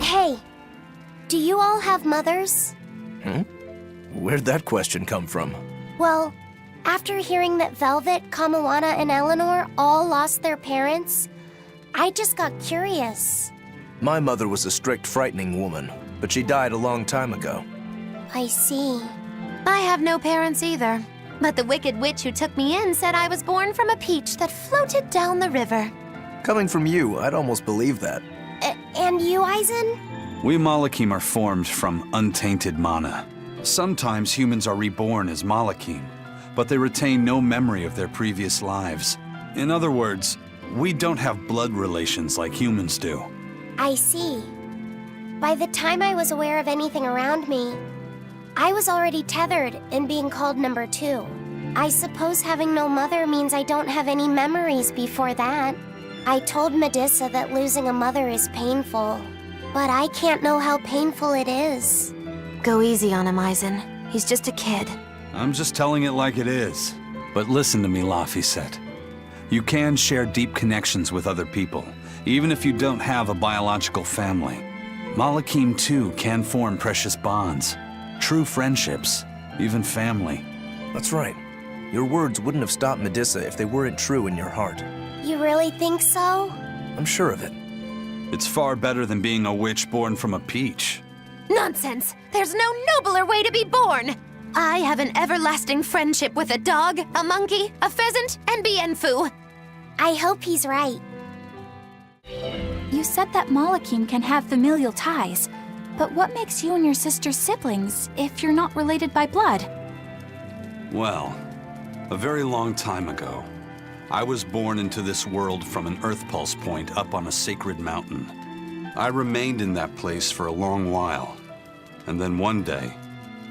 Hey, do you all have mothers? Where'd that question come from? Well, after hearing that Velvet, Kamawana, and Eleanor all lost their parents, I just got curious. My mother was a strict, frightening woman, but she died a long time ago. I see. I have no parents either, but the wicked witch who took me in said I was born from a peach that floated down the river. Coming from you, I'd almost believe that. And you, Aizen? We Malakim are formed from untainted mana. Sometimes humans are reborn as Malakim, but they retain no memory of their previous lives. In other words, we don't have blood relations like humans do. I see. By the time I was aware of anything around me, I was already tethered and being called number 2. I suppose having no mother means I don't have any memories before that. I told Medusa that losing a mother is painful, but I can't know how painful it is. Go easy on him, Aizen. He's just a kid. I'm just telling it like it is. But listen to me, Laphicet. You can share deep connections with other people, even if you don't have a biological family. Malakim, too, can form precious bonds. True friendships, even family. That's right. Your words wouldn't have stopped Medusa if they weren't true in your heart. You really think so? I'm sure of it. It's far better than being a witch born from a peach. Nonsense! There's no nobler way to be born! I have an everlasting friendship with a dog, a monkey, a pheasant, and Bienfu. I hope he's right. You said that Malakim can have familial ties, but what makes you and your sister siblings if you're not related by blood? Well, a very long time ago, I was born into this world from an Earth Pulse point up on a sacred mountain. I remained in that place for a long while, and then one day,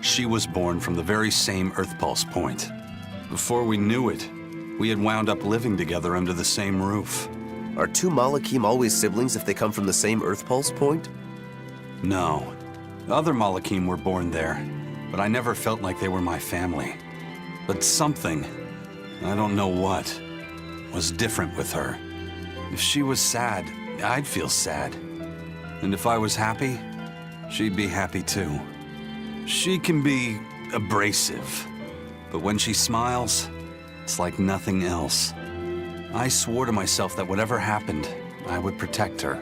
she was born from the very same Earth Pulse point. Before we knew it, we had wound up living together under the same roof. Are 2 Malakim always siblings if they come from the same Earth Pulse point? No. Other Malakim were born there, but I never felt like they were my family. But something, I don't know what, was different with her. If she was sad, I'd feel sad. And if I was happy, she'd be happy too. She can be abrasive, but when she smiles, it's like nothing else. I swore to myself that whatever happened, I would protect her.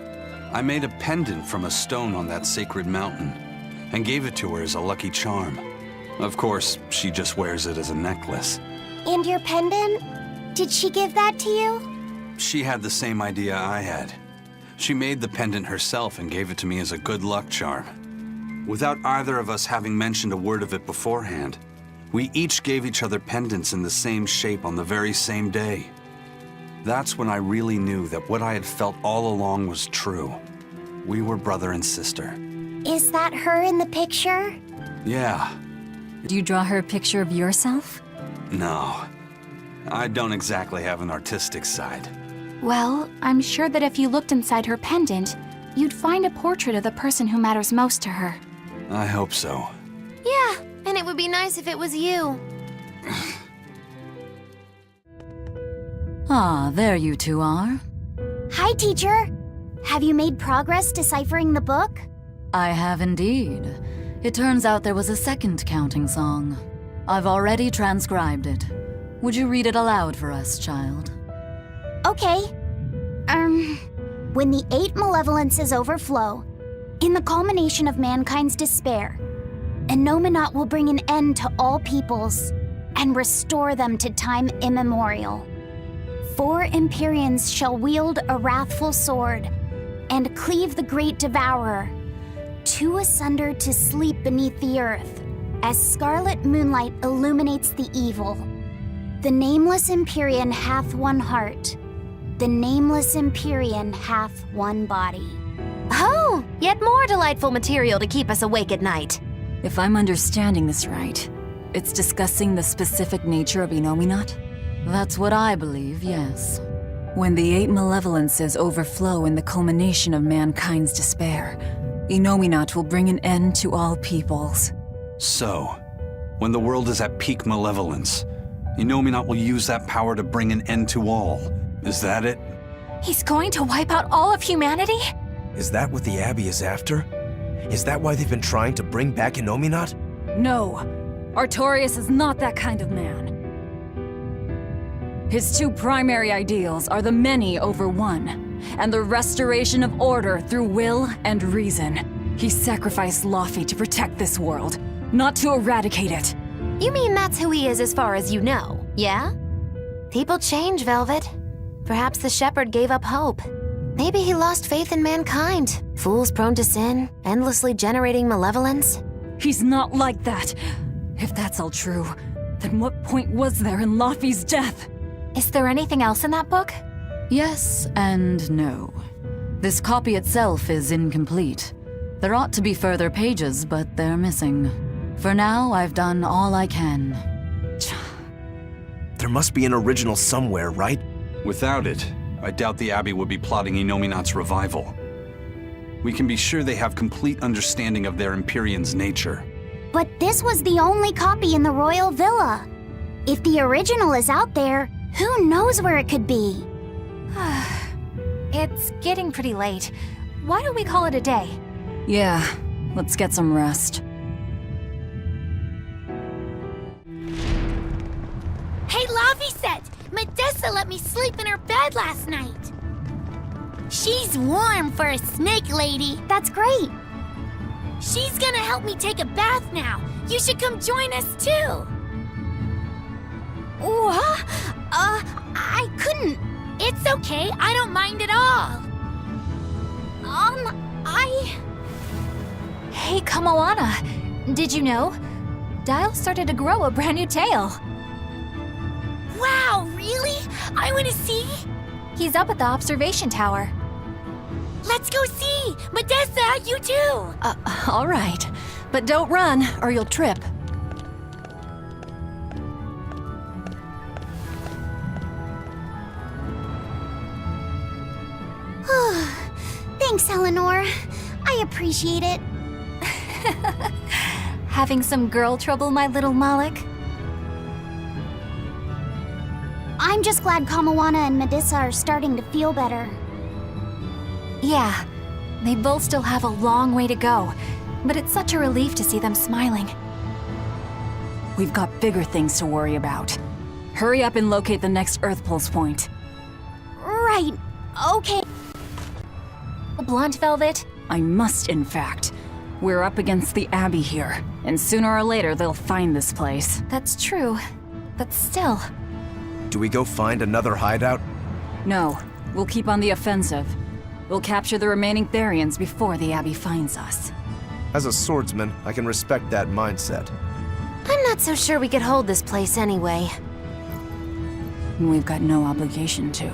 I made a pendant from a stone on that sacred mountain and gave it to her as a lucky charm. Of course, she just wears it as a necklace. And your pendant? Did she give that to you? She had the same idea I had. She made the pendant herself and gave it to me as a good luck charm. Without either of us having mentioned a word of it beforehand, we each gave each other pendants in the same shape on the very same day. That's when I really knew that what I had felt all along was true. We were brother and sister. Is that her in the picture? Yeah. Do you draw her a picture of yourself? No. I don't exactly have an artistic side. Well, I'm sure that if you looked inside her pendant, you'd find a portrait of the person who matters most to her. I hope so. Yeah, and it would be nice if it was you. Ah, there you two are. Hi, teacher. Have you made progress deciphering the book? I have indeed. It turns out there was a second counting song. I've already transcribed it. Would you read it aloud for us, child? Okay. When the 8 malevolences overflow, in the culmination of mankind's despair, Innominat will bring an end to all peoples and restore them to time immemorial. 4 Empyreans shall wield a wrathful sword and cleave the great devourer, 2 asunder to sleep beneath the earth, as scarlet moonlight illuminates the evil. The nameless Empyrean hath one heart. The nameless Empyrean hath one body. Oh, yet more delightful material to keep us awake at night. If I'm understanding this right, it's discussing the specific nature of Innominat? That's what I believe, yes. When the 8 malevolences overflow in the culmination of mankind's despair, Innominat will bring an end to all peoples. So, when the world is at peak malevolence, Innominat will use that power to bring an end to all. Is that it? He's going to wipe out all of humanity? Is that what the Abbey is after? Is that why they've been trying to bring back Innominat? No, Artorias is not that kind of man. His two primary ideals are the many over one, and the restoration of order through will and reason. He sacrificed Laufey to protect this world, not to eradicate it. You mean that's who he is as far as you know, yeah? People change, Velvet. Perhaps the shepherd gave up hope. Maybe he lost faith in mankind. Fools prone to sin, endlessly generating malevolence. He's not like that. If that's all true, then what point was there in Laufey's death? Is there anything else in that book? Yes and no. This copy itself is incomplete. There ought to be further pages, but they're missing. For now, I've done all I can. There must be an original somewhere, right? Without it, I doubt the Abbey would be plotting Innominat's revival. We can be sure they have complete understanding of their Empyrean's nature. But this was the only copy in the royal villa. If the original is out there, who knows where it could be? It's getting pretty late. Why don't we call it a day? Yeah, let's get some rest. Hey, Laufey, Medessa let me sleep in her bed last night. She's warm for a snake lady. That's great. She's gonna help me take a bath now. You should come join us too. What? I couldn't. It's okay, I don't mind at all. Hey, Kamoana, did you know? Dial started to grow a brand new tail. Wow, really? I wanna see. He's up at the observation tower. Let's go see. Medessa, you too. All right. But don't run, or you'll trip. Thanks, Eleanor. I appreciate it. Having some girl trouble, my little Malik? I'm just glad Kamawana and Medissa are starting to feel better. Yeah, they both still have a long way to go, but it's such a relief to see them smiling. We've got bigger things to worry about. Hurry up and locate the next Earth Pulse point. Right. Okay. Blunt, Velvet? I must, in fact. We're up against the Abbey here, and sooner or later they'll find this place. That's true, but still. Do we go find another hideout? No, we'll keep on the offensive. We'll capture the remaining Therians before the Abbey finds us. As a swordsman, I can respect that mindset. I'm not so sure we could hold this place anyway. We've got no obligation to.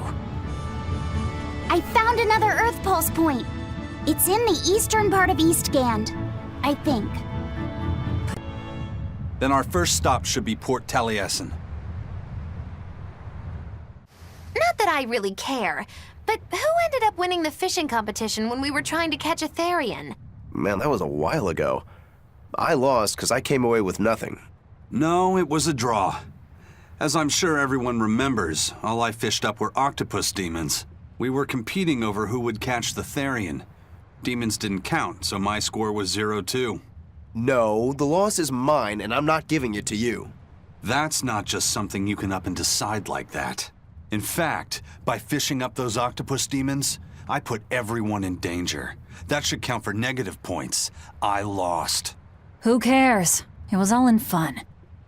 I found another Earth Pulse point. It's in the eastern part of Eastgand, I think. Then our first stop should be Port Taliesin. Not that I really care, but who ended up winning the fishing competition when we were trying to catch a Therian? Man, that was a while ago. I lost because I came away with nothing. No, it was a draw. As I'm sure everyone remembers, all I fished up were octopus demons. We were competing over who would catch the Therian. Demons didn't count, so my score was 0-2. No, the loss is mine, and I'm not giving it to you. That's not just something you can up and decide like that. In fact, by fishing up those octopus demons, I put everyone in danger. That should count for negative points. I lost. Who cares? It was all in fun.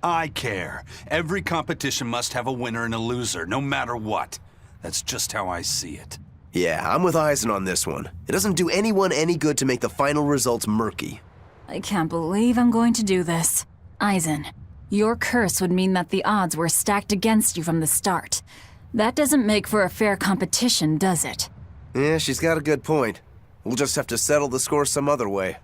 I care. Every competition must have a winner and a loser, no matter what. That's just how I see it. Yeah, I'm with Eisen on this one. It doesn't do anyone any good to make the final results murky. I can't believe I'm going to do this. Eisen, your curse would mean that the odds were stacked against you from the start. That doesn't make for a fair competition, does it? Yeah, she's got a good point. We'll just have to settle the score some other way.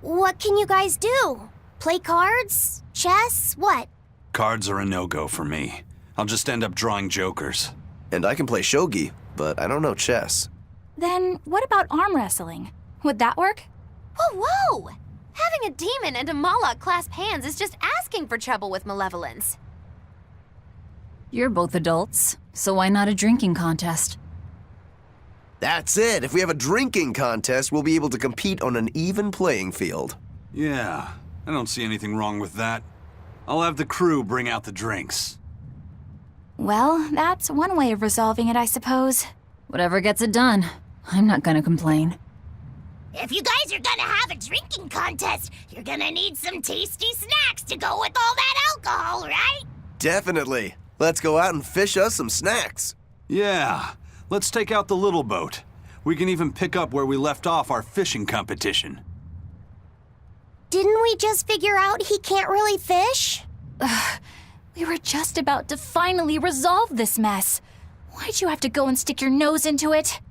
What can you guys do? Play cards? Chess? What? Cards are a no-go for me. I'll just end up drawing jokers. And I can play shogi, but I don't know chess. Then what about arm wrestling? Would that work? Whoa, whoa! Having a demon and a Moloch clasp hands is just asking for trouble with malevolence. You're both adults, so why not a drinking contest? That's it. If we have a drinking contest, we'll be able to compete on an even playing field. Yeah, I don't see anything wrong with that. I'll have the crew bring out the drinks. Well, that's one way of resolving it, I suppose. Whatever gets it done. I'm not gonna complain. If you guys are gonna have a drinking contest, you're gonna need some tasty snacks to go with all that alcohol, right? Definitely. Let's go out and fish us some snacks. Yeah, let's take out the little boat. We can even pick up where we left off our fishing competition. Didn't we just figure out he can't really fish? We were just about to finally resolve this mess. Why'd you have to go and stick your nose into it?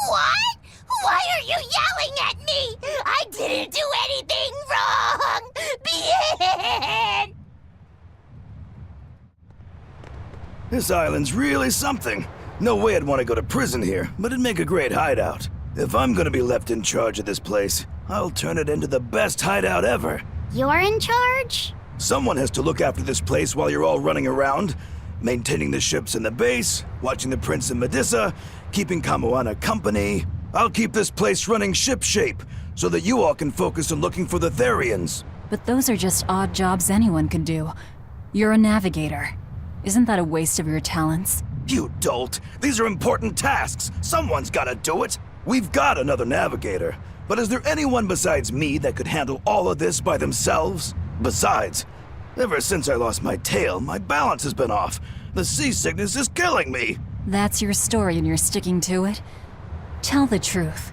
What? Why are you yelling at me? I didn't do anything wrong! Bien! This island's really something. No way I'd want to go to prison here, but it'd make a great hideout. If I'm gonna be left in charge of this place, I'll turn it into the best hideout ever. You're in charge? Someone has to look after this place while you're all running around, maintaining the ships in the base, watching the Prince and Medusa, keeping Kamoana company. I'll keep this place running ship-shape, so that you all can focus on looking for the Therians. But those are just odd jobs anyone could do. You're a navigator. Isn't that a waste of your talents? You dolt! These are important tasks! Someone's gotta do it! We've got another navigator, but is there anyone besides me that could handle all of this by themselves? Besides, ever since I lost my tail, my balance has been off. The seasickness is killing me! That's your story and you're sticking to it? Tell the truth.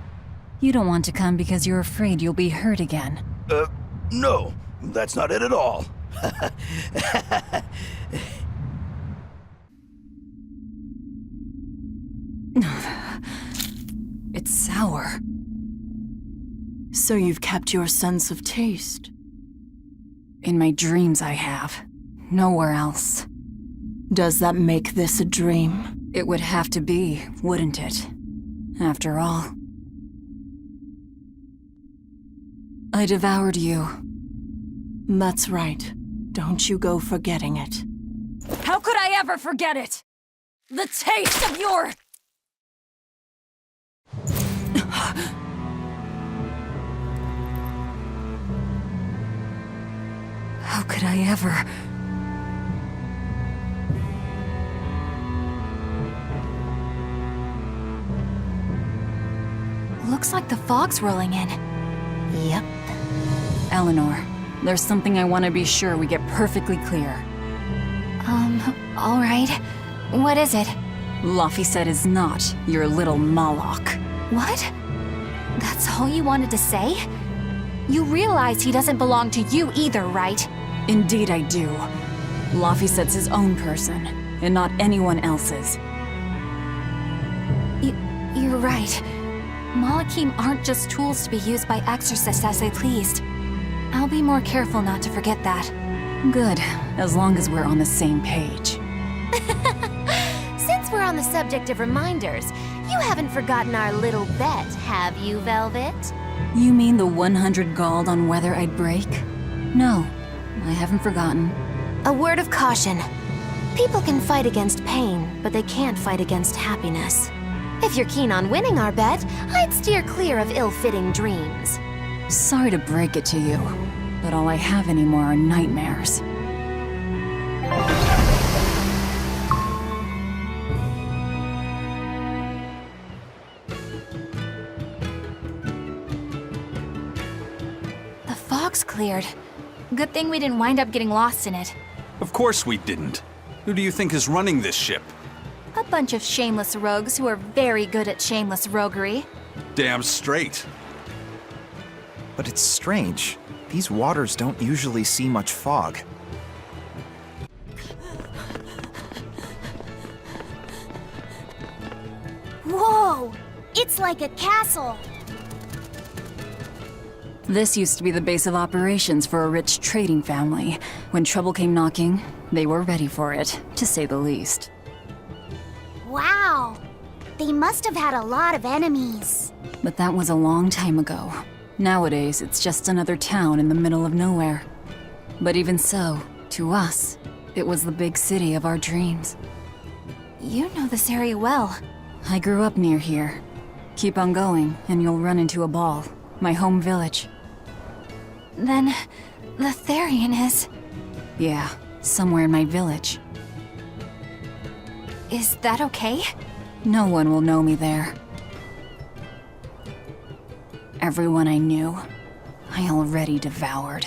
You don't want to come because you're afraid you'll be hurt again. No, that's not it at all. It's sour. So you've kept your sense of taste? In my dreams I have. Nowhere else. Does that make this a dream? It would have to be, wouldn't it? After all. I devoured you. That's right. Don't you go forgetting it. How could I ever forget it? The taste of your... How could I ever... Looks like the fog's rolling in. Yep. Eleanor, there's something I want to be sure we get perfectly clear. All right. What is it? Luffy said is not your little Moloch. What? That's all you wanted to say? You realize he doesn't belong to you either, right? Indeed I do. Luffy said's his own person, and not anyone else's. You're right. Malakim aren't just tools to be used by exorcists as they pleased. I'll be more careful not to forget that. Good, as long as we're on the same page. Since we're on the subject of reminders, you haven't forgotten our little bet, have you, Velvet? You mean the 100 gold on whether I'd break? No, I haven't forgotten. A word of caution. People can fight against pain, but they can't fight against happiness. If you're keen on winning our bet, I'd steer clear of ill-fitting dreams. Sorry to break it to you, but all I have anymore are nightmares. The fog's cleared. Good thing we didn't wind up getting lost in it. Of course we didn't. Who do you think is running this ship? A bunch of shameless rogues who are very good at shameless roguery. Damn straight. But it's strange. These waters don't usually see much fog. Whoa! It's like a castle. This used to be the base of operations for a rich trading family. When trouble came knocking, they were ready for it, to say the least. Wow! They must have had a lot of enemies. But that was a long time ago. Nowadays, it's just another town in the middle of nowhere. But even so, to us, it was the big city of our dreams. You know this area well. I grew up near here. Keep on going, and you'll run into a ball. My home village. Then, the Therian is... Yeah, somewhere in my village. Is that okay? No one will know me there. Everyone I knew, I already devoured.